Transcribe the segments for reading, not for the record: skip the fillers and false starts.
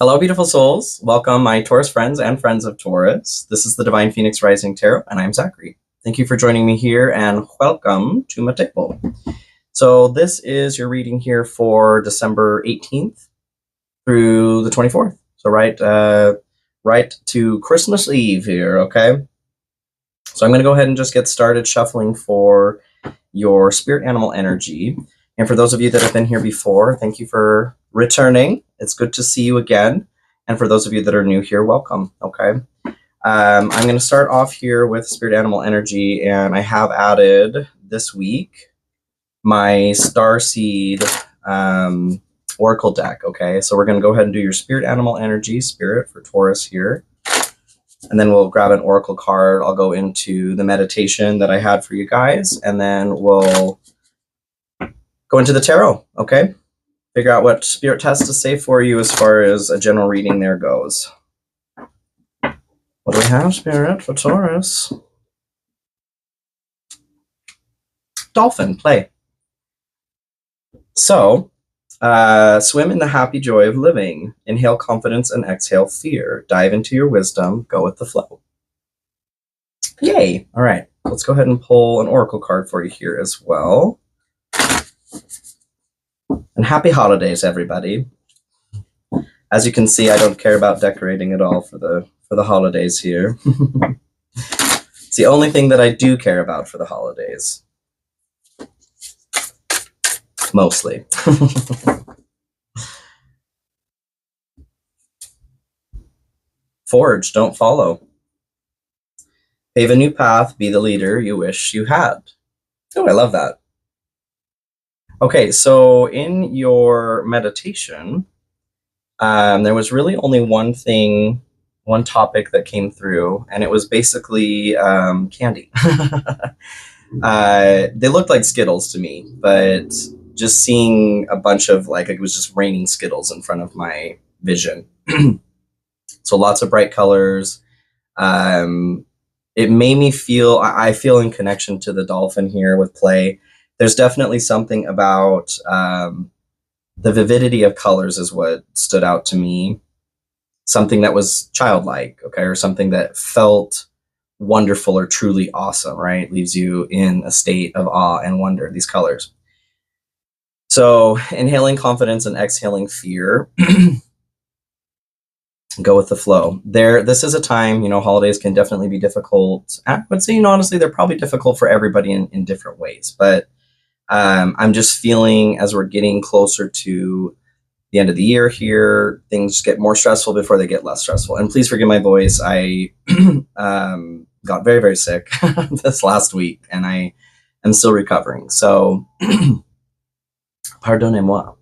Hello, beautiful souls. Welcome, my Taurus friends and friends of Taurus. This is the Divine Phoenix Rising Tarot, and I'm Zachary. Thank you for joining me here, and welcome to my table. So this is your reading here for December 18th through the 24th. So right to Christmas Eve here, okay? So I'm going to go ahead and just get started shuffling for your spirit animal energy. And for those of you that have been here before, thank you for returning. It's good to see you again. And for those of you that are new here, welcome, okay? I'm going to start off here with spirit animal energy, and I have added this week my Starseed Oracle deck, okay? So we're going to go ahead and do your spirit animal energy, spirit for Taurus here. And then we'll grab an oracle card. I'll go into the meditation that I had for you guys, and then we'll go into the tarot, okay? Figure out what Spirit has to say for you as far as a general reading there goes. What do we have, Spirit, for Taurus? Dolphin, play. So, swim in the happy joy of living. Inhale confidence and exhale fear. Dive into your wisdom. Go with the flow. Yay! All right, let's go ahead and pull an oracle card for you here as well. And happy holidays, everybody. As you can see, I don't care about decorating at all for the holidays here. It's the only thing that I do care about for the holidays. Mostly. Forge, don't follow. Pave a new path, be the leader you wish you had. Oh, I love that. Okay, so in your meditation, there was really only one topic that came through, and it was basically candy. They looked like Skittles to me, but just seeing a bunch of, like, it was just raining Skittles in front of my vision. So lots of bright colors. It made me feel, I feel in connection to the dolphin here with play. There's definitely something about the vividity of colors is what stood out to me. Something that was childlike, okay, or something that felt wonderful or truly awesome, right? Leaves you in a state of awe and wonder, these colors. So inhaling confidence and exhaling fear. Go with the flow. This is a time, holidays can definitely be difficult. I would say, honestly, they're probably difficult for everybody in different ways, but I'm just feeling as we're getting closer to the end of the year here, things get more stressful before they get less stressful. And please forgive my voice. I got very, very sick this last week, and I am still recovering. So, pardonnez-moi.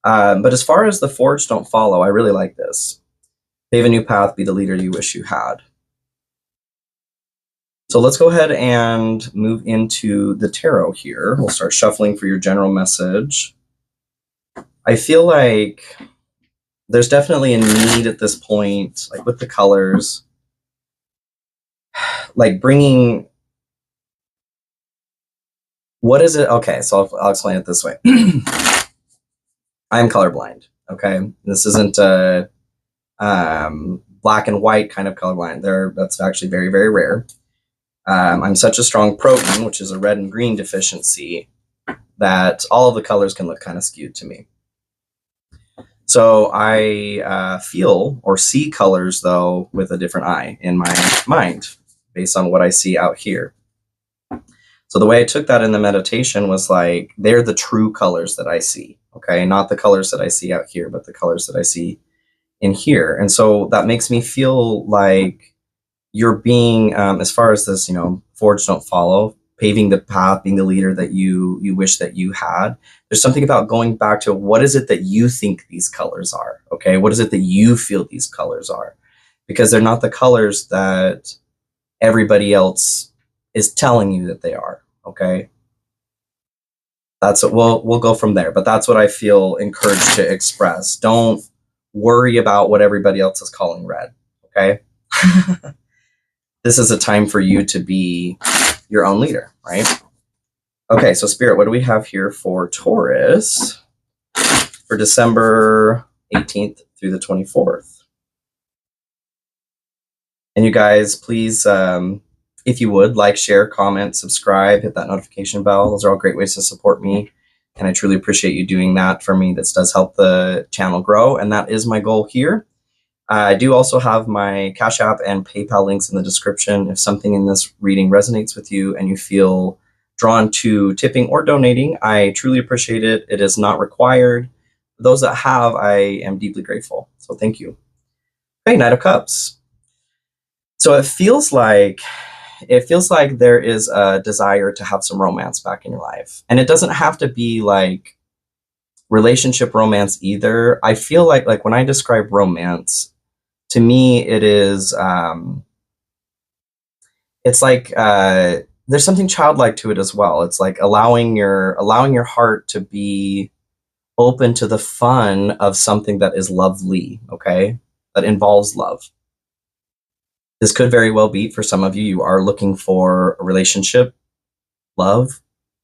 But as far as the forge don't follow, I really like this. Pave a new path, be the leader you wish you had. So let's go ahead and move into the tarot here. We'll start shuffling for your general message. I feel like there's definitely a need at this point, like with the colors, like bringing, what is it? Okay, so I'll explain it this way. I'm colorblind, okay? This isn't a black and white kind of colorblind. That's actually very, very rare. I'm such a strong protein, which is a red and green deficiency, that all of the colors can look kind of skewed to me. So I feel or see colors, though, with a different eye in my mind, based on what I see out here. So the way I took that in the meditation was like, they're the true colors that I see, okay? Not the colors that I see out here, but the colors that I see in here. And so that makes me feel like you're being, as far as this, forge don't follow, paving the path, being the leader that you wish that you had. There's something about going back to what is it that you think these colors are, okay? What is it that you feel these colors are? Because they're not the colors that everybody else is telling you that they are, okay? That's what we'll go from there, but that's what I feel encouraged to express. Don't worry about what everybody else is calling red, okay? This is a time for you to be your own leader, right? Okay, so Spirit, what do we have here for Taurus for December 18th through the 24th. And you guys, please, if you would, like, share, comment, subscribe, hit that notification bell. Those are all great ways to support me. And I truly appreciate you doing that for me. This does help the channel grow. And that is my goal here. I do also have my Cash App and PayPal links in the description. If something in this reading resonates with you and you feel drawn to tipping or donating, I truly appreciate it. It is not required. For those that have, I am deeply grateful. So thank you. Okay, Knight of Cups. So it feels like there is a desire to have some romance back in your life. And it doesn't have to be like relationship romance either. I feel like when I describe romance, to me, it is, it's like, there's something childlike to it as well. It's like allowing your heart to be open to the fun of something that is lovely, okay? That involves love. This could very well be, for some of you, you are looking for a relationship, love.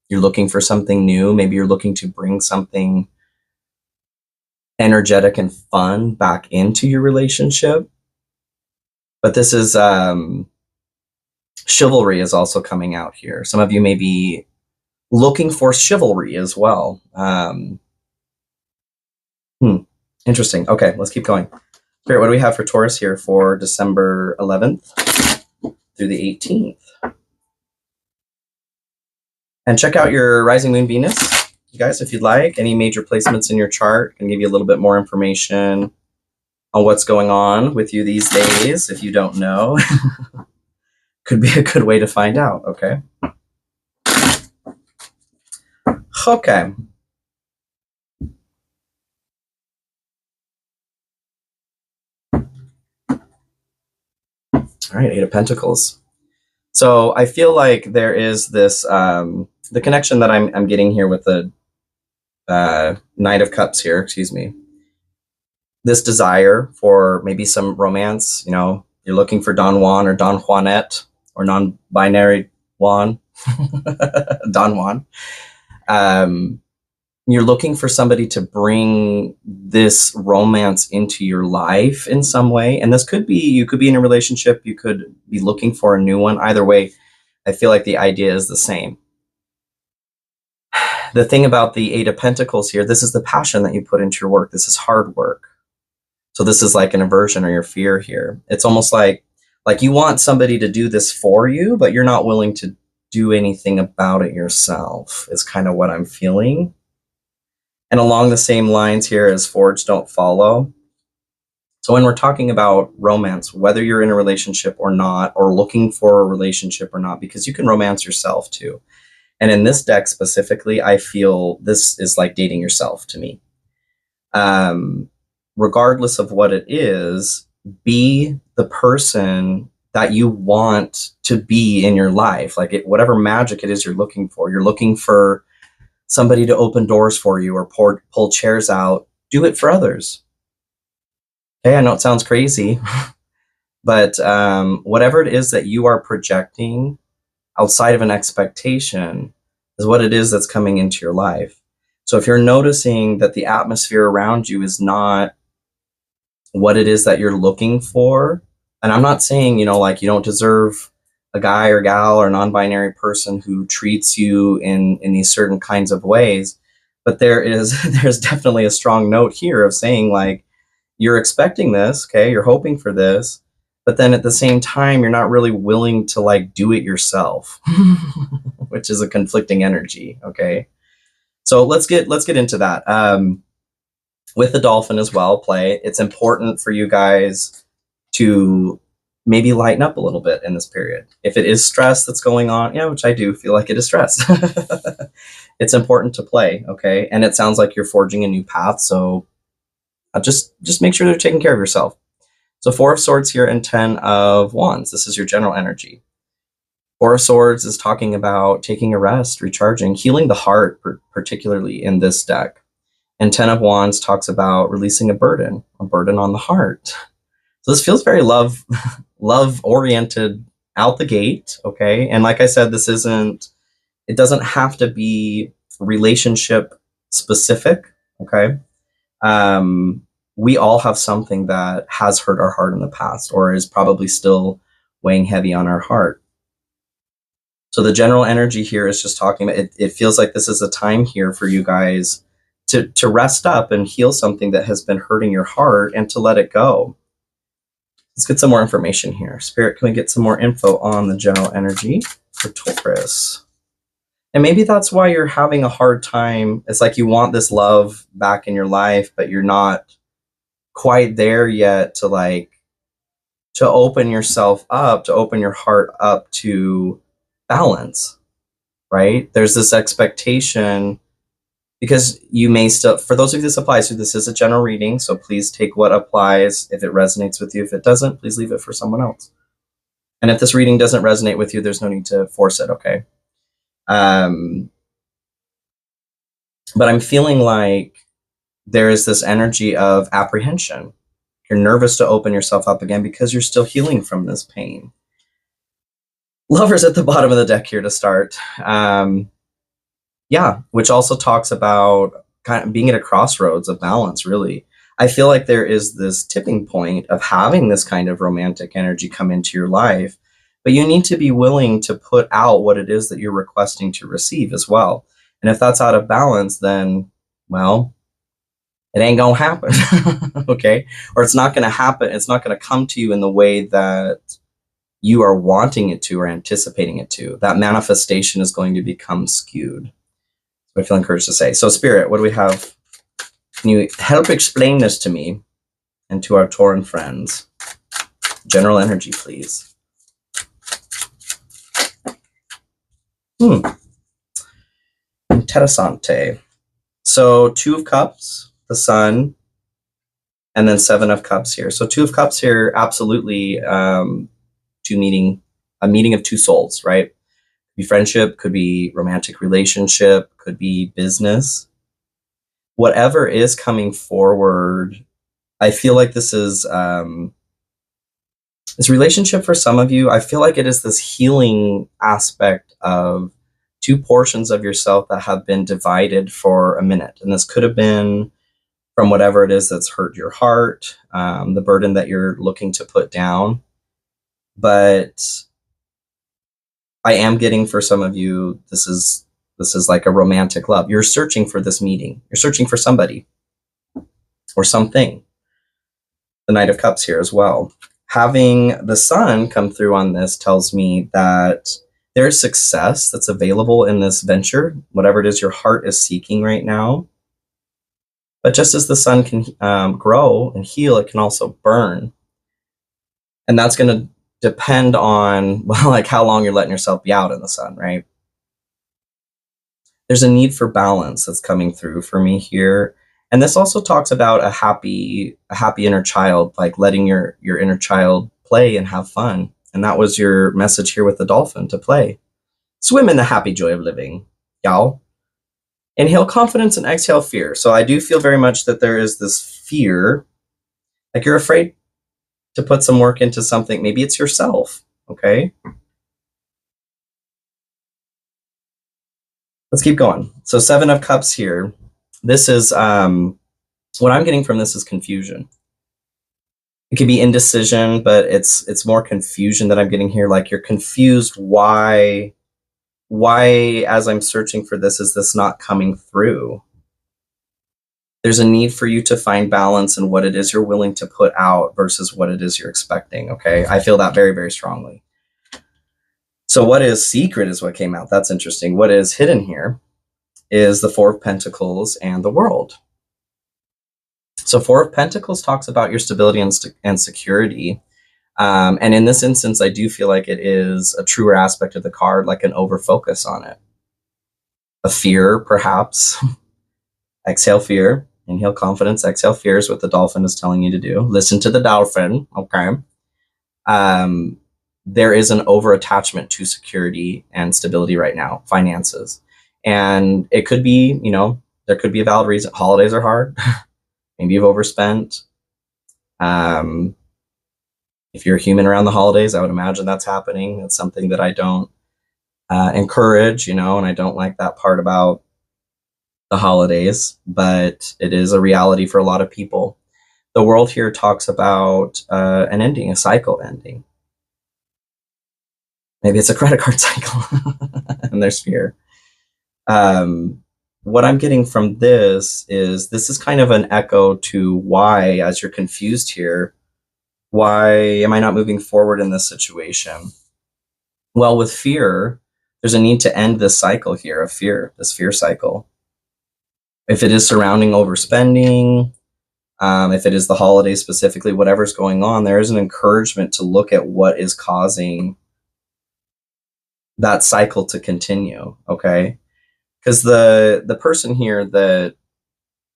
You're looking for something new. Maybe you're looking to bring something energetic and fun back into your relationship. But this is, chivalry is also coming out here. Some of you may be looking for chivalry as well. Interesting. Okay, let's keep going. Spirit, what do we have for Taurus here for December 11th through the 18th? And check out your rising moon Venus, you guys, if you'd like. Any major placements in your chart can give you a little bit more information on what's going on with you these days. If you don't know, could be a good way to find out. Okay. Okay. All right, Eight of Pentacles. So I feel like there is this, the connection that I'm getting here with the Knight of Cups here, excuse me. This desire for maybe some romance, you know, you're looking for Don Juan or Don Juanette or non-binary Juan, Don Juan. You're looking for somebody to bring this romance into your life in some way. And this could be, you could be in a relationship, you could be looking for a new one. Either way, I feel like the idea is the same. The thing about the Eight of Pentacles here, this is the passion that you put into your work. This is hard work. So this is like an aversion or your fear here. It's almost like you want somebody to do this for you, but you're not willing to do anything about it yourself, is kind of what I'm feeling. And along the same lines here as Forge Don't Follow. So when we're talking about romance, whether you're in a relationship or not, or looking for a relationship or not, because you can romance yourself too. And in this deck specifically, I feel this is like dating yourself to me. Regardless of what it is, be the person that you want to be in your life. Like whatever magic it is you're looking for. You're looking for somebody to open doors for you or pull chairs out. Do it for others. Okay, I know it sounds crazy, but whatever it is that you are projecting outside of an expectation is what it is that's coming into your life. So if you're noticing that the atmosphere around you is not what it is that you're looking for, and I'm not saying, you know, like you don't deserve a guy or gal or non-binary person who treats you in these certain kinds of ways, but there's definitely a strong note here of saying like, you're expecting this, okay, you're hoping for this, but then at the same time, you're not really willing to like do it yourself, which is a conflicting energy, okay? So let's get into that. With the dolphin as well, play, it's important for you guys to maybe lighten up a little bit in this period. If it is stress that's going on, yeah, which I do feel like it is stress, it's important to play, okay? And it sounds like you're forging a new path, so just make sure you're taking care of yourself. So Four of Swords here and 10 of Wands. This is your general energy. Four of Swords is talking about taking a rest, recharging, healing the heart, particularly in this deck. And 10 of Wands talks about releasing a burden on the heart. So this feels very love oriented out the gate, okay? And like I said, it doesn't have to be relationship specific, okay? we all have something that has hurt our heart in the past or is probably still weighing heavy on our heart. So the general energy here is just talking about it. It feels like this is a time here for you guys to rest up and heal something that has been hurting your heart and to let it go. Let's get some more information here. Spirit, can we get some more info on the general energy for Taurus? And maybe that's why you're having a hard time. It's like you want this love back in your life, but you're not quite there yet to open yourself up, to open your heart up to balance, right? There's this expectation because you may still, for those of you this applies to, this is a general reading, so please take what applies. If it resonates with you, if it doesn't, please leave it for someone else. And if this reading doesn't resonate with you, there's no need to force it, okay? But I'm feeling like there is this energy of apprehension. You're nervous to open yourself up again because you're still healing from this pain. Lovers at the bottom of the deck here to start. Which also talks about kind of being at a crossroads of balance, really. I feel like there is this tipping point of having this kind of romantic energy come into your life, but you need to be willing to put out what it is that you're requesting to receive as well. And if that's out of balance, then, well, it ain't gonna happen, okay? Or it's not gonna happen. It's not gonna come to you in the way that you are wanting it to or anticipating it to. That manifestation is going to become skewed. I feel encouraged to say. So Spirit, what do we have? Can you help explain this to me and to our Tauran friends? General energy, please. Interessante. So 2 of Cups, the Sun, and then 7 of Cups here. So 2 of Cups here, absolutely a meeting of 2 souls, right? Could be friendship, could be romantic relationship, could be business. Whatever is coming forward, I feel like this is this relationship for some of you. I feel like it is this healing aspect of 2 portions of yourself that have been divided for a minute. And this could have been from whatever it is that's hurt your heart, the burden that you're looking to put down. But I am getting for some of you, this is like a romantic love. You're searching for this meeting. You're searching for somebody or something. The Knight of Cups here as well. Having the Sun come through on this tells me that there's success that's available in this venture, whatever it is your heart is seeking right now. But just as the Sun can grow and heal, it can also burn. And that's going to depend on, well, like how long you're letting yourself be out in the sun, right? There's a need for balance that's coming through for me here. And this also talks about a happy inner child, like letting your inner child play and have fun. And that was your message here with the dolphin, to play. Swim in the happy joy of living, y'all. Inhale confidence and exhale fear. So I do feel very much that there is this fear, like you're afraid to put some work into something. Maybe it's yourself, okay? Let's keep going. So 7 of Cups here. This is, what I'm getting from this is confusion. It could be indecision, but it's more confusion that I'm getting here. Like you're confused why as I'm searching for this, is this not coming through? There's a need for you to find balance in what it is you're willing to put out versus what it is you're expecting, okay? I feel that very, very strongly. So what is secret is what came out. That's interesting. What is hidden here is the 4 of Pentacles and the World. So 4 of Pentacles talks about your stability and security. And in this instance, I do feel like it is a truer aspect of the card, like an over-focus on it. A fear, perhaps. Exhale fear. Inhale confidence, exhale fear is what the dolphin is telling you to do. Listen to the dolphin, okay? There is an over-attachment to security and stability right now, finances. And it could be, there could be a valid reason. Holidays are hard. Maybe you've overspent. If you're a human around the holidays, I would imagine that's happening. It's something that I don't encourage, and I don't like that part about the holidays, but it is a reality for a lot of people. The world here talks about an ending, a cycle ending. Maybe it's a credit card cycle and there's fear. What I'm getting from this is kind of an echo to why, as you're confused here, why am I not moving forward in this situation? Well, with fear, there's a need to end this cycle here of fear, this fear cycle. If it is surrounding overspending, if it is the holidays specifically, whatever's going on, there is an encouragement to look at what is causing that cycle to continue, okay? Because the person here that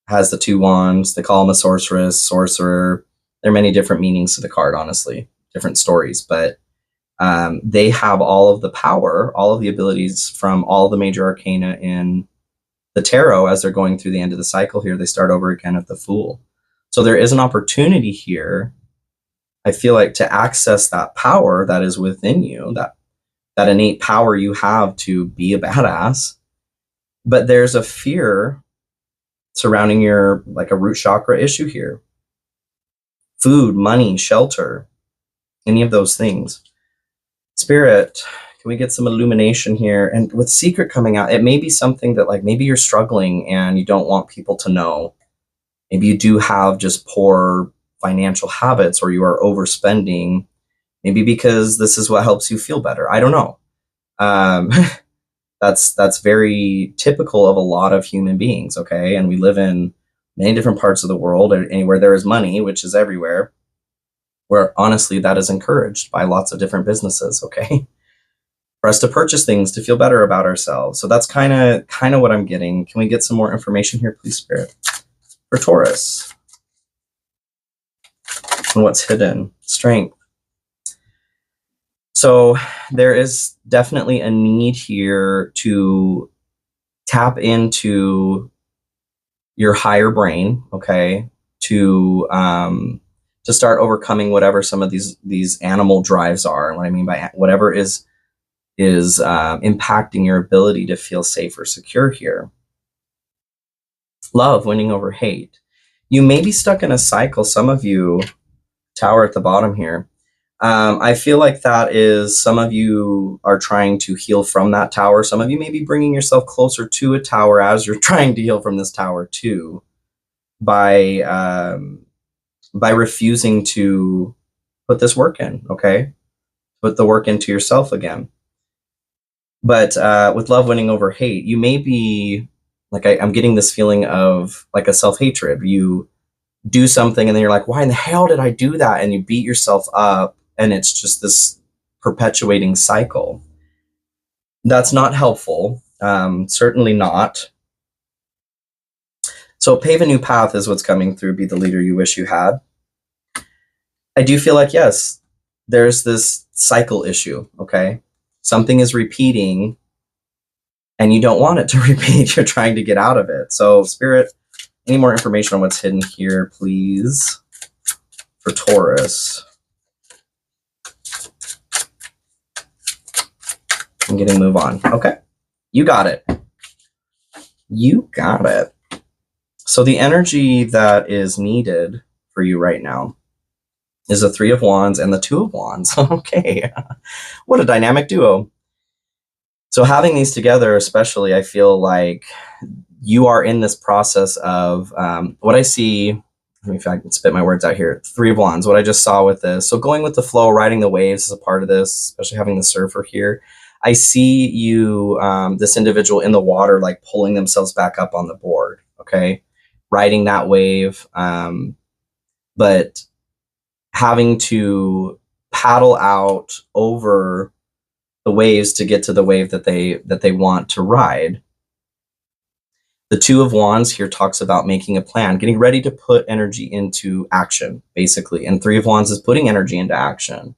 has the 2 wands, they call him a sorceress, sorcerer. There are many different meanings to the card, honestly, different stories, but they have all of the power, all of the abilities from all the major arcana in the tarot. As they're going through the end of the cycle here, they start over again at the Fool. So there is an opportunity here, I feel like, to access that power that is within you, that innate power you have to be a badass. But there's a fear surrounding your, like, a root chakra issue here. Food, money, shelter, any of those things. Spirit, can we get some illumination here? And with secret coming out, it may be something that, like, maybe you're struggling and you don't want people to know. Maybe you do have just poor financial habits, or you are overspending, maybe because this is what helps you feel better. I don't know. That's very typical of a lot of human beings, okay? And we live in many different parts of the world, or anywhere there is money, which is everywhere, where honestly that is encouraged by lots of different businesses, okay? For us to purchase things to feel better about ourselves. So that's kind of what I'm getting. Can we get some more information here, please, Spirit? For Taurus. And what's hidden? Strength. So there is definitely a need here to tap into your higher brain, okay, to start overcoming whatever some of these animal drives are. And what I mean by whatever is impacting your ability to feel safe or secure here. Love winning over hate. You may be stuck in a cycle. Some of you, Tower at the bottom here. I feel like that is, some of you are trying to heal from that tower. Some of you may be bringing yourself closer to a tower as you're trying to heal from this tower too, by refusing to put this work in, okay? Put the work into yourself again. But with love winning over hate, you may be, like, I'm getting this feeling of like a self-hatred. You do something and then you're like, why in the hell did I do that? And you beat yourself up, and it's just this perpetuating cycle. That's not helpful. Certainly not. So pave a new path is what's coming through. Be the leader you wish you had. I do feel like, yes, there's this cycle issue, okay? Something is repeating and you don't want it to repeat. You're trying to get out of it. So Spirit, any more information on what's hidden here, please, for Taurus? I'm getting move on. Okay. You got it. You got it. So the energy that is needed for you right now is the 3 of Wands and the 2 of Wands. Okay. What a dynamic duo. So having these together, especially, I feel like you are in this process of what I see. Let me, if I can spit my words out here. 3 of Wands, what I just saw with this. So going with the flow, riding the waves is a part of this, especially having the surfer here. I see you, this individual in the water, like pulling themselves back up on the board, okay? Riding that wave, but having to paddle out over the waves to get to the wave that they want to ride. The 2 of Wands here talks about making a plan, getting ready to put energy into action, basically. And 3 of Wands is putting energy into action.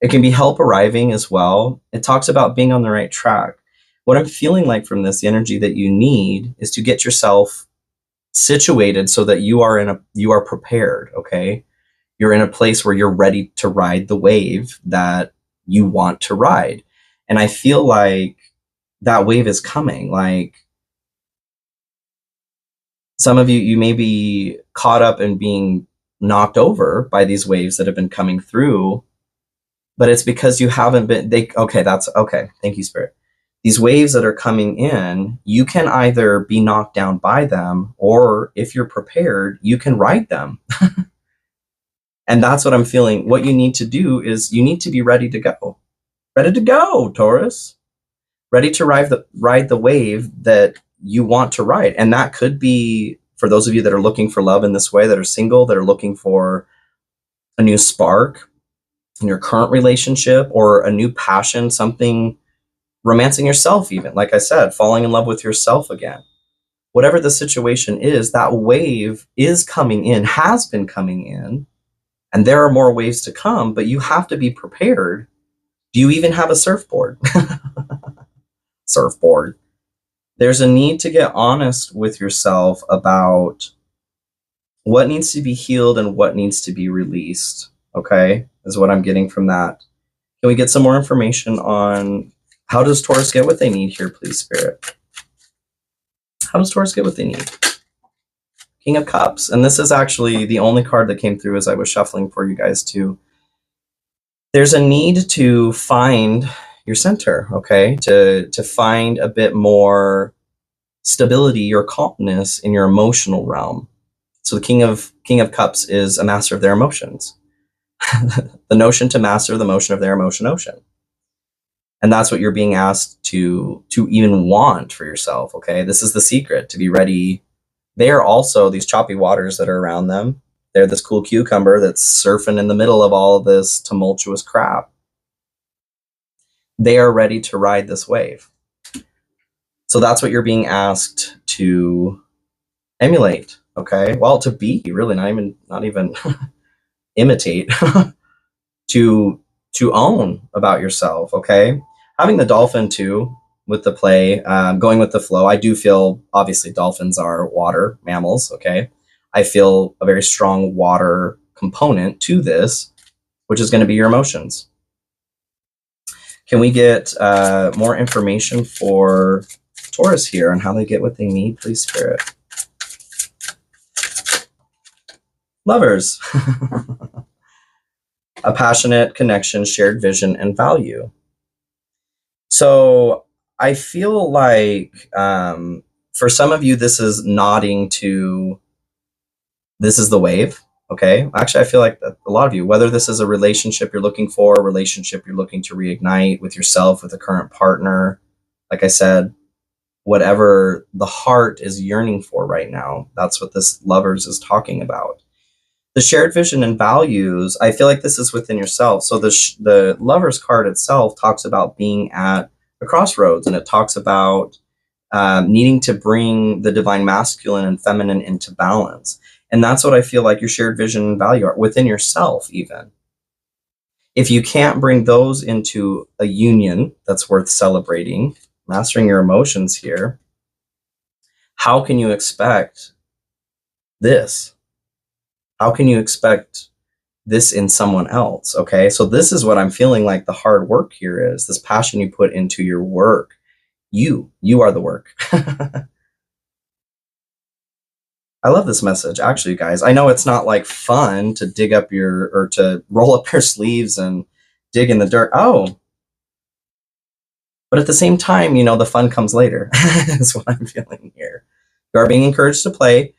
It can be help arriving as well. It talks about being on the right track. What I'm feeling like from this, the energy that you need is to get yourself situated so that you are prepared, okay? You're in a place where you're ready to ride the wave that you want to ride. And I feel like that wave is coming. Like, some of you may be caught up in being knocked over by these waves that have been coming through, but it's because you haven't been, that's okay. Thank you, Spirit. These waves that are coming in, you can either be knocked down by them, or if you're prepared, you can ride them. And that's what I'm feeling. What you need to do is you need to be ready to go. Ready to go, Taurus. Ready to ride the wave that you want to ride. And that could be, for those of you that are looking for love in this way, that are single, that are looking for a new spark in your current relationship, or a new passion, something, romancing yourself even, like I said, falling in love with yourself again. Whatever the situation is, that wave is coming in, has been coming in, and there are more waves to come, but you have to be prepared. Do you even have a surfboard? Surfboard. There's a need to get honest with yourself about what needs to be healed and what needs to be released, okay, is what I'm getting from that. Can we get some more information on how does Taurus get what they need here, please, Spirit? How does Taurus get what they need? King of Cups. And this is actually the only card that came through as I was shuffling for you guys too. There's a need to find your center, okay? To find a bit more stability or calmness in your emotional realm. So the King of Cups is a master of their emotions. The notion to master the motion of their emotion ocean. And that's what you're being asked to even want for yourself, okay? This is the secret, to be ready. They are also these choppy waters that are around them. They're this cool cucumber that's surfing in the middle of all of this tumultuous crap. They are ready to ride this wave. So that's what you're being asked to emulate, okay? Well, to be, really, not even imitate, to own about yourself, okay? Having the dolphin too, with the play, going with the flow. I do feel, obviously, dolphins are water mammals, okay? I feel a very strong water component to this, which is going to be your emotions. Can we get more information for Taurus here on how they get what they need, please, Spirit? Lovers. A passionate connection, shared vision, and value. So I feel like for some of you, this is nodding to, this is the wave, okay? Actually, I feel like a lot of you, whether this is a relationship you're looking for, a relationship you're looking to reignite with yourself, with a current partner, like I said, whatever the heart is yearning for right now, that's what this Lovers is talking about. The shared vision and values, I feel like this is within yourself. So the Lovers card itself talks about being at a crossroads, and it talks about needing to bring the divine masculine and feminine into balance. And that's what I feel like your shared vision and value are within yourself even. If you can't bring those into a union that's worth celebrating, mastering your emotions here, how can you expect this? How can you expect this in someone else? Okay, so this is what I'm feeling like the hard work here is, this passion you put into your work. You are the work. I love this message, actually, guys. I know it's not like fun to dig up or to roll up your sleeves and dig in the dirt. Oh, but at the same time, the fun comes later, is what I'm feeling here. You are being encouraged to play.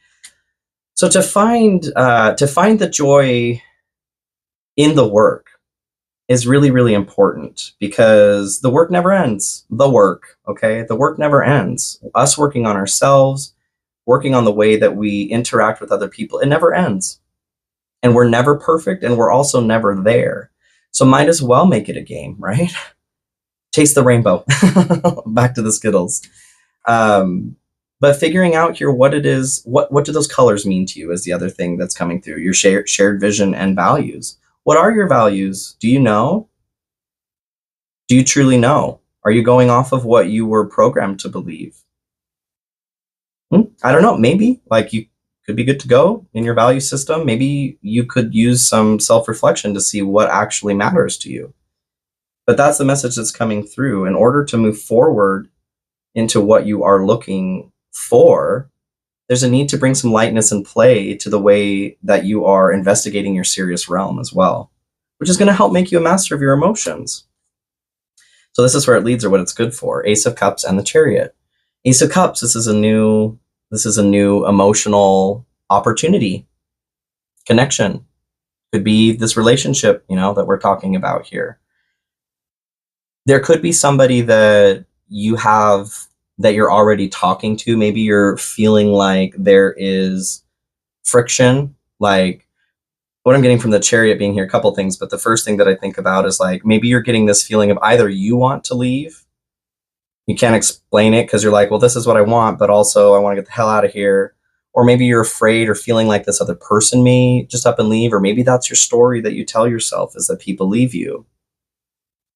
So to find the joy in the work is really, really important, because the work never ends. The work, okay? The work never ends. Us working on ourselves, working on the way that we interact with other people, it never ends. And we're never perfect, and we're also never there. So might as well make it a game, right? Taste the rainbow. Back to the Skittles. But figuring out here what it is, what do those colors mean to you is the other thing that's coming through. Your shared vision and values. What are your values? Do you know? Do you truly know? Are you going off of what you were programmed to believe? I don't know. Maybe like you could be good to go in your value system. Maybe you could use some self-reflection to see what actually matters to you. But that's the message that's coming through. In order to move forward into what you are looking for, there's a need to bring some lightness and play to the way that you are investigating your serious realm as well, which is going to help make you a master of your emotions. So this is where it leads, or what it's good for. Ace of Cups and the Chariot. Ace of Cups, this is a new emotional opportunity, connection. Could be this relationship, that we're talking about here. There could be somebody that you're already talking to. Maybe you're feeling like there is friction. Like, what I'm getting from the Chariot being here, a couple things, but the first thing that I think about is like, maybe you're getting this feeling of either you want to leave, you can't explain it because you're like, well, this is what I want, but also I want to get the hell out of here. Or maybe you're afraid or feeling like this other person may just up and leave, or maybe that's your story that you tell yourself, is that people leave you.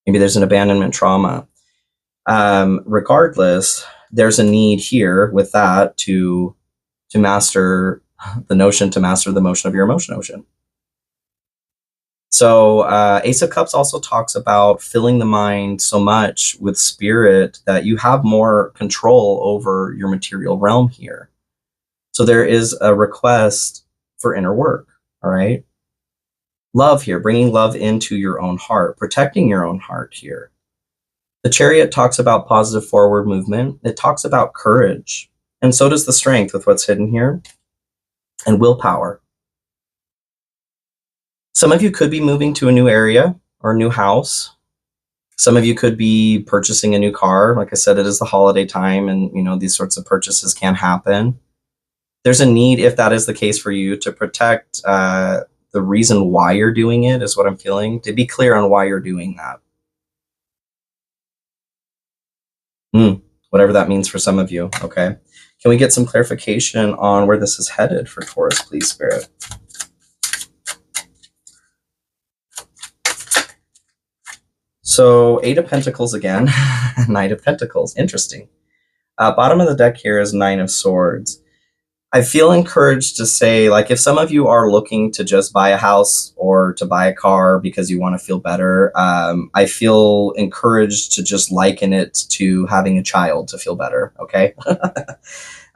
Maybe there's an abandonment trauma. Regardless, there's a need here with that to master the motion of your emotion ocean. So Ace of Cups also talks about filling the mind so much with spirit that you have more control over your material realm here. So there is a request for inner work, all right? Love here, bringing love into your own heart, protecting your own heart here. The Chariot talks about positive forward movement. It talks about courage. And so does the Strength with what's hidden here, and willpower. Some of you could be moving to a new area or a new house. Some of you could be purchasing a new car. Like I said, it is the holiday time, and these sorts of purchases can happen. There's a need, if that is the case for you, to protect the reason why you're doing it, is what I'm feeling, to be clear on why you're doing that. Whatever that means for some of you, okay? Can we get some clarification on where this is headed for Taurus, please, Spirit? So 8 of Pentacles again, Knight of Pentacles, interesting. Bottom of the deck here is 9 of Swords. I feel encouraged to say, like, if some of you are looking to just buy a house or to buy a car because you want to feel better, I feel encouraged to just liken it to having a child to feel better, okay?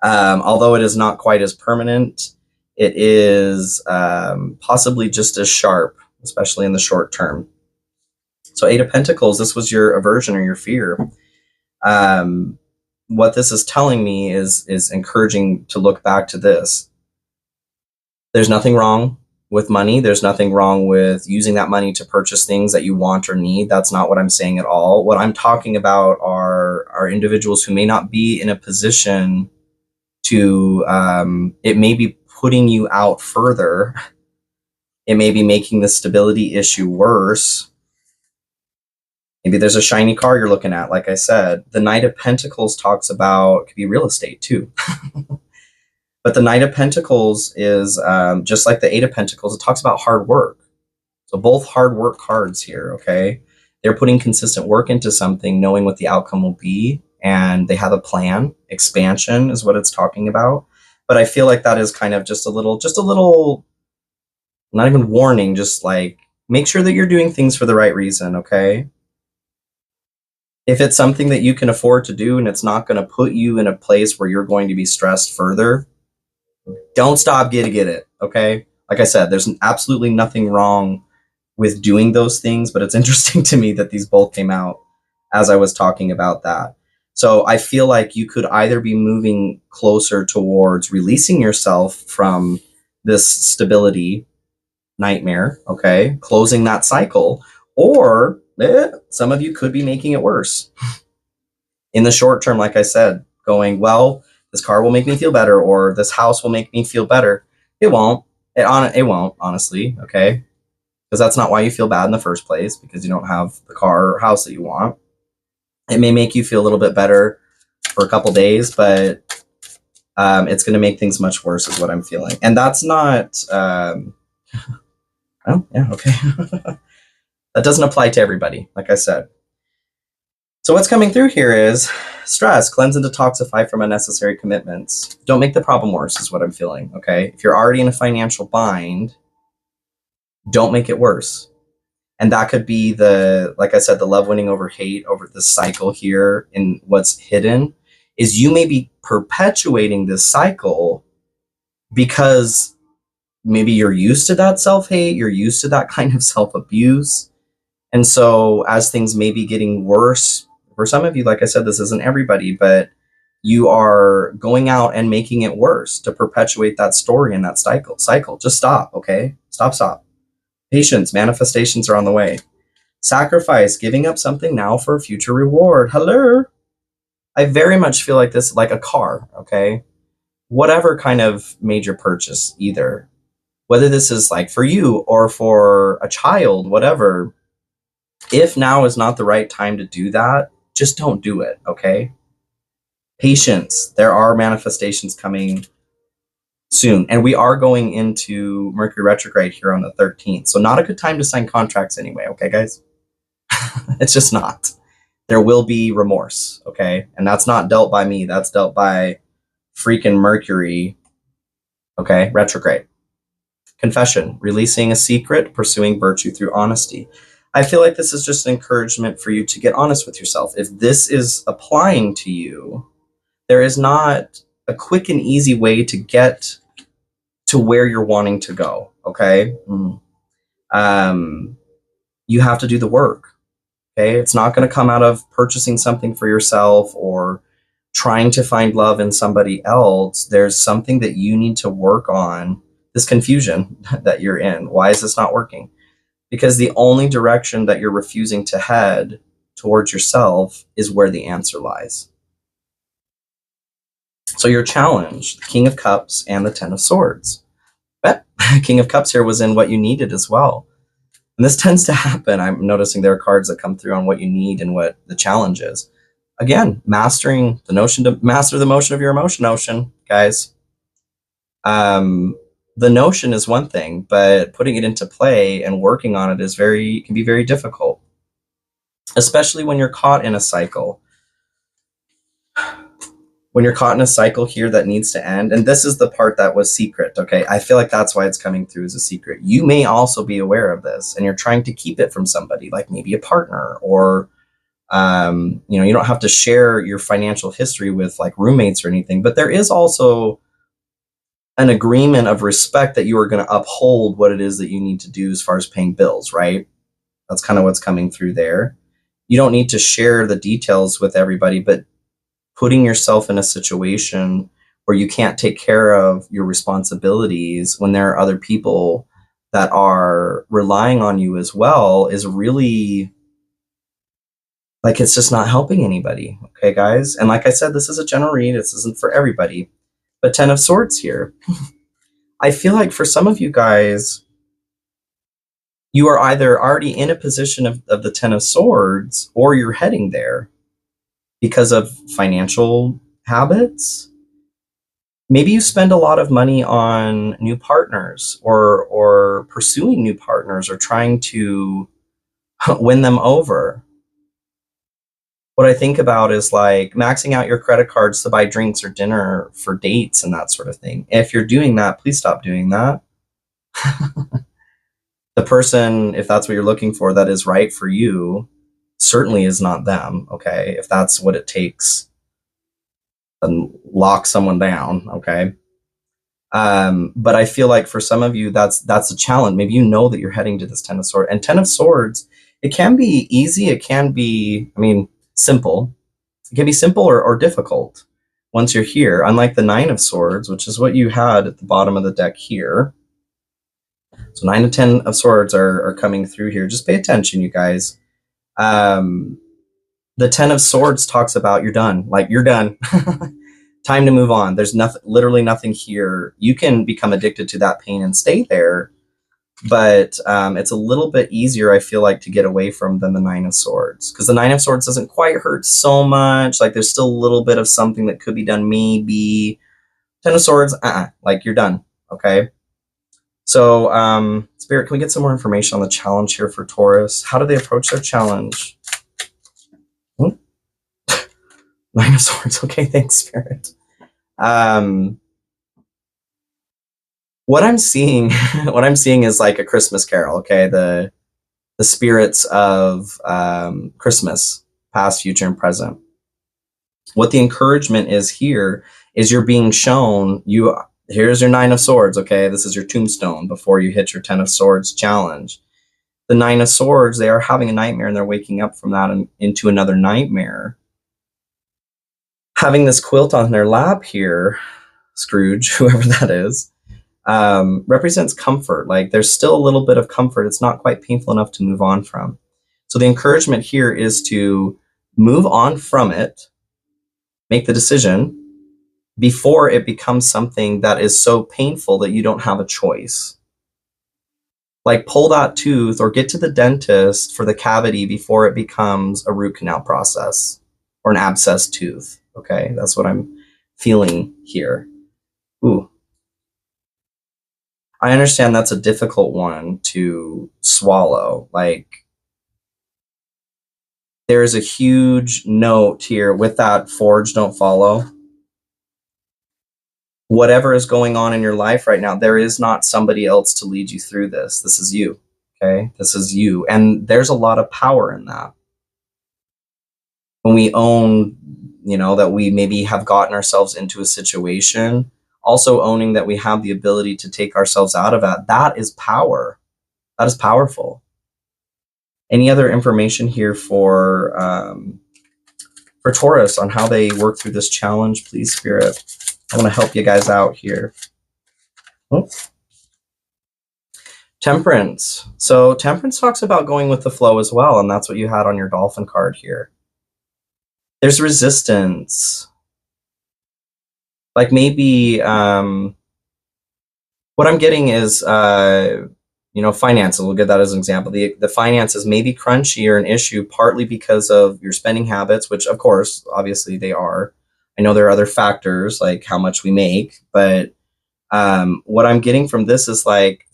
Although it is not quite as permanent, it is possibly just as sharp, especially in the short term. So 8 of Pentacles, this was your aversion or your fear. What this is telling me is encouraging to look back to this. There's nothing wrong with money. There's nothing wrong with using that money to purchase things that you want or need. That's not what I'm saying at all. What I'm talking about are individuals who may not be in a position to, it may be putting you out further. It may be making the stability issue worse. Maybe there's a shiny car you're looking at, like I said. The Knight of Pentacles talks about, it could be real estate too. But the Knight of Pentacles is just like the 8 of Pentacles. It talks about hard work. So both hard work cards here, okay? They're putting consistent work into something, knowing what the outcome will be, and they have a plan. Expansion is what it's talking about. But I feel like that is kind of just a little, not even warning, just like, make sure that you're doing things for the right reason, okay? If it's something that you can afford to do and it's not going to put you in a place where you're going to be stressed further, don't stop, get it, okay? Like I said, there's absolutely nothing wrong with doing those things, but it's interesting to me that these both came out as I was talking about that. So I feel like you could either be moving closer towards releasing yourself from this stability nightmare, okay? Closing that cycle, or some of you could be making it worse. In the short term, like I said, going, well, this car will make me feel better, or this house will make me feel better. It won't. It won't, honestly, okay? Because that's not why you feel bad in the first place, because you don't have the car or house that you want. It may make you feel a little bit better for a couple days, but it's going to make things much worse is what I'm feeling. And that's not... oh, yeah, okay. That doesn't apply to everybody, like I said. So what's coming through here is stress, cleanse and detoxify from unnecessary commitments. Don't make the problem worse is what I'm feeling, okay? If you're already in a financial bind, don't make it worse. And that could be like I said, the love winning over hate, over this cycle here. And what's hidden is you may be perpetuating this cycle because maybe you're used to that self-hate, you're used to that kind of self-abuse. And so as things may be getting worse, for some of you, like I said, this isn't everybody, but you are going out and making it worse to perpetuate that story and that cycle. Just stop, okay? Stop. Patience, manifestations are on the way. Sacrifice, giving up something now for a future reward. Hello. I very much feel like this, like a car, okay? Whatever kind of major purchase, either, whether this is like for you or for a child, whatever, if now is not the right time to do that, just don't do it, okay? Patience. There are manifestations coming soon, and we are going into Mercury retrograde here on the 13th, so not a good time to sign contracts anyway, okay, guys? It's just not. There will be remorse, okay? And that's not dealt by me, that's dealt by freaking Mercury, okay? Retrograde. Confession, releasing a secret, pursuing virtue through honesty. I feel like this is just an encouragement for you to get honest with yourself. If this is applying to you, there is not a quick and easy way to get to where you're wanting to go, okay? You have to do the work, okay? It's not going to come out of purchasing something for yourself or trying to find love in somebody else. There's something that you need to work on, this confusion that you're in. Why is this not working? Because the only direction that you're refusing to head towards yourself is where the answer lies. So your challenge, the King of Cups and the Ten of Swords. But King of Cups here was in what you needed as well. And this tends to happen. I'm noticing there are cards that come through on what you need and what the challenge is. Again, mastering the notion to master the motion of your emotion ocean, guys. The notion is one thing, but putting it into play and working on it can be very difficult, especially when you're caught in a cycle. When you're caught in a cycle here that needs to end, and this is the part that was secret, okay? I feel like that's why it's coming through as a secret. You may also be aware of this, and you're trying to keep it from somebody, like maybe a partner, or you don't have to share your financial history with like roommates or anything, but there is also an agreement of respect that you are going to uphold what it is that you need to do as far as paying bills, right? That's kind of what's coming through there. You don't need to share the details with everybody, but putting yourself in a situation where you can't take care of your responsibilities when there are other people that are relying on you as well is really, like, it's just not helping anybody, okay, guys? And like I said, this is a general read. This isn't for everybody. But Ten of Swords here. I feel like for some of you guys, you are either already in a position of the Ten of Swords or you're heading there because of financial habits. Maybe you spend a lot of money on new partners or pursuing new partners or trying to win them over. What I think about is like maxing out your credit cards to buy drinks or dinner for dates and that sort of thing. If you're doing that, please stop doing that. The person, if that's what you're looking for, that is right for you, certainly is not them, okay? If that's what it takes, then lock someone down, okay? But I feel like for some of you, that's a challenge. Maybe you know that you're heading to this Ten of Swords. And Ten of Swords, it can be easy. It can be, simple. It can be simple or difficult once you're here. Unlike the Nine of Swords, which is what you had at the bottom of the deck here. So 9 and 10 of Swords are coming through here. Just pay attention, you guys. The Ten of Swords talks about you're done. Like, you're done. Time to move on. There's literally nothing here. You can become addicted to that pain and stay there. But it's a little bit easier, I feel like, to get away from than the Nine of Swords. Because the Nine of Swords doesn't quite hurt so much. Like, there's still a little bit of something that could be done, maybe. Ten of Swords, like, you're done, okay? So, Spirit, can we get some more information on the challenge here for Taurus? How do they approach their challenge? Nine of Swords, okay, thanks, Spirit. What I'm seeing is like a Christmas carol, okay? The spirits of Christmas, past, future, and present. What the encouragement is here is you're being shown, you Here's your 9 of Swords, okay? This is your tombstone before you hit your 10 of Swords challenge. The 9 of Swords, they are having a nightmare and they're waking up from that and into another nightmare. Having this quilt on their lap here, Scrooge, whoever that is, represents comfort. Like there's still a little bit of comfort. It's not quite painful enough to move on from. So the encouragement here is to move on from it, make the decision before it becomes something that is so painful that you don't have a choice. Like pull that tooth or get to the dentist for the cavity before it becomes a root canal process or an abscessed tooth. Okay, that's what I'm feeling here. Ooh. I understand that's a difficult one to swallow. Like there's a huge note here with that forge don't follow. Whatever is going on in your life right now, there is not somebody else to lead you through this. This is you, okay? This is you. And there's a lot of power in that. When we own, that we maybe have gotten ourselves into a situation, also owning that we have the ability to take ourselves out of that is power. That is powerful. Any other information here for Taurus on how they work through this challenge, please, Spirit? I want to help you guys out here. Oh. Temperance. So Temperance talks about going with the flow as well, and that's what you had on your Dolphin card here. There's resistance. Like maybe what I'm getting is finances. We'll get that as an example. The finances may be crunchy or an issue partly because of your spending habits, which of course, obviously they are. I know there are other factors like how much we make, but what I'm getting from this is like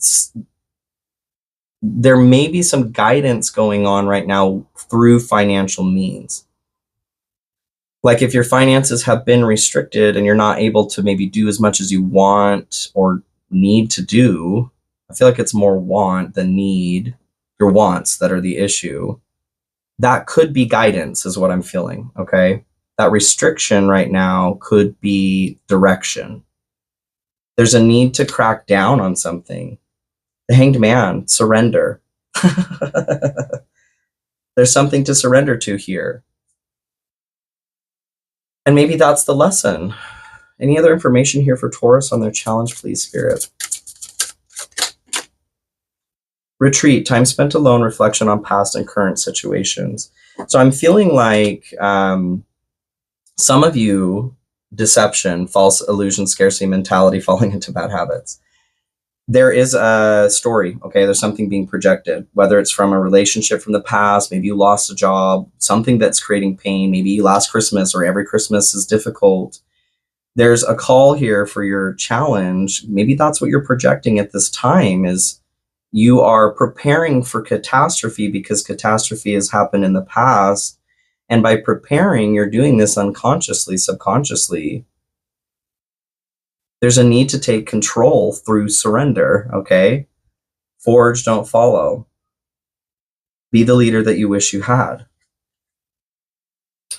there may be some guidance going on right now through financial means. Like if your finances have been restricted and you're not able to maybe do as much as you want or need to do, I feel like it's more want than need. Your wants that are the issue. That could be guidance is what I'm feeling, okay? That restriction right now could be direction. There's a need to crack down on something. The Hanged Man, surrender. There's something to surrender to here. And maybe that's the lesson. Any other information here for Taurus on their challenge, please, Spirit? Retreat, time spent alone, reflection on past and current situations. So I'm feeling like some of you, deception, false illusion, scarcity mentality, falling into bad habits. There is a story, okay? There's something being projected, whether it's from a relationship from the past, maybe you lost a job, something that's creating pain, maybe last Christmas or every Christmas is difficult. There's a call here for your challenge. Maybe that's what you're projecting at this time is you are preparing for catastrophe because catastrophe has happened in the past. And by preparing, you're doing this unconsciously, subconsciously. There's a need to take control through surrender, okay? Forge, don't follow. Be the leader that you wish you had.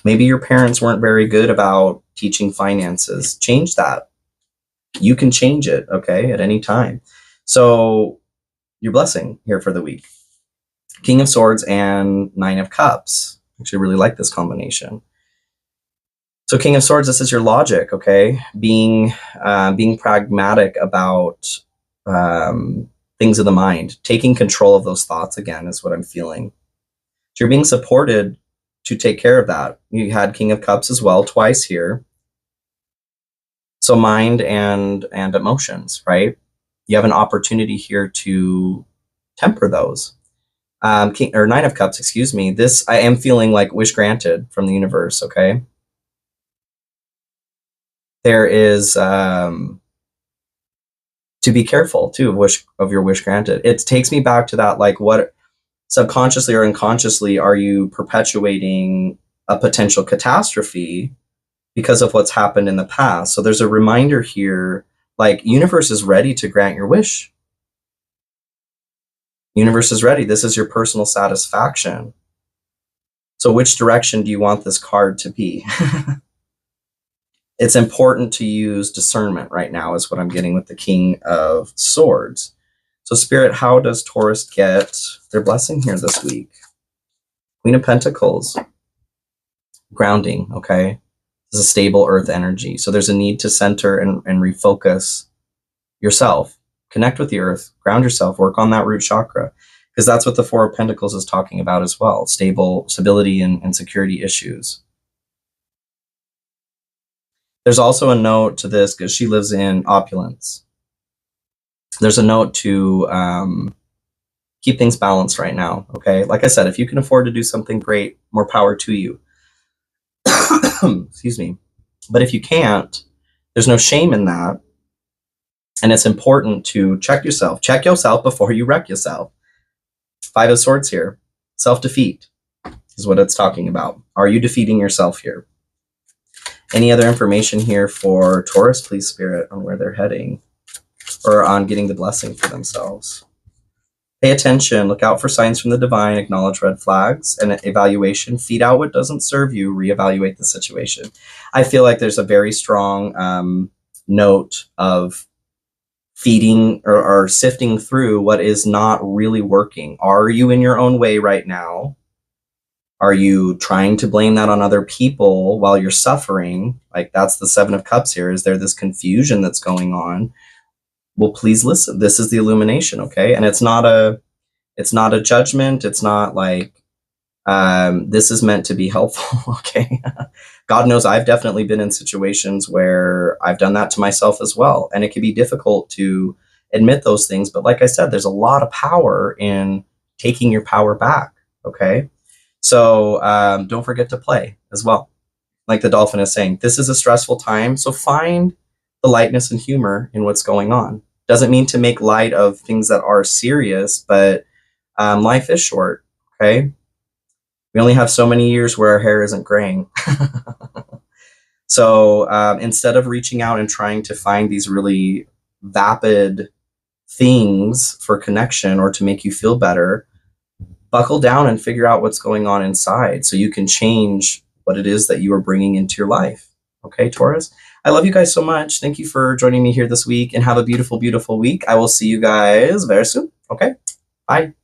Maybe your parents weren't very good about teaching finances. Change that. You can change it, okay, at any time. So your blessing here for the week. King of Swords and 9 of Cups. Actually really like this combination. So King of Swords, this is your logic, okay? Being pragmatic about things of the mind. Taking control of those thoughts, again, is what I'm feeling. So you're being supported to take care of that. You had King of Cups as well, twice here. So mind and emotions, right? You have an opportunity here to temper those. 9 of Cups, excuse me. This, I am feeling like wish granted from the universe, okay? There is to be careful too of your wish granted. It takes me back to that, like what subconsciously or unconsciously are you perpetuating a potential catastrophe because of what's happened in the past? So there's a reminder here, like universe is ready to grant your wish. Universe is ready. This is your personal satisfaction. So which direction do you want this card to be? It's important to use discernment right now is what I'm getting with the King of Swords. So Spirit, how does Taurus get their blessing here this week? Queen of Pentacles, grounding, okay? This is a stable earth energy. So there's a need to center and refocus yourself. Connect with the earth, ground yourself, work on that root chakra. Because that's what the Four of Pentacles is talking about as well. Stability and security issues. There's also a note to this because she lives in opulence. There's a note to keep things balanced right now, okay? Like I said, if you can afford to do something great, more power to you. Excuse me. But if you can't, there's no shame in that. And it's important to check yourself. Check yourself before you wreck yourself. Five of Swords here. Self-defeat is what it's talking about. Are you defeating yourself here? Any other information here for Taurus, please, Spirit, on where they're heading or on getting the blessing for themselves? Pay attention. Look out for signs from the divine. Acknowledge red flags and evaluation. Feed out what doesn't serve you. Reevaluate the situation. I feel like there's a very strong note of feeding or sifting through what is not really working. Are you in your own way right now? Are you trying to blame that on other people while you're suffering? Like that's the Seven of Cups here. Is there this confusion that's going on? Well, please listen. This is the illumination, okay? And it's not a judgment. It's not like this is meant to be helpful, okay? God knows I've definitely been in situations where I've done that to myself as well. And it can be difficult to admit those things. But like I said, there's a lot of power in taking your power back, okay? So don't forget to play as well. Like the dolphin is saying, this is a stressful time. So find the lightness and humor in what's going on. Doesn't mean to make light of things that are serious, but life is short, okay? We only have so many years where our hair isn't graying. So instead of reaching out and trying to find these really vapid things for connection or to make you feel better, buckle down and figure out what's going on inside so you can change what it is that you are bringing into your life. Okay, Taurus? I love you guys so much. Thank you for joining me here this week and have a beautiful, beautiful week. I will see you guys very soon. Okay, bye.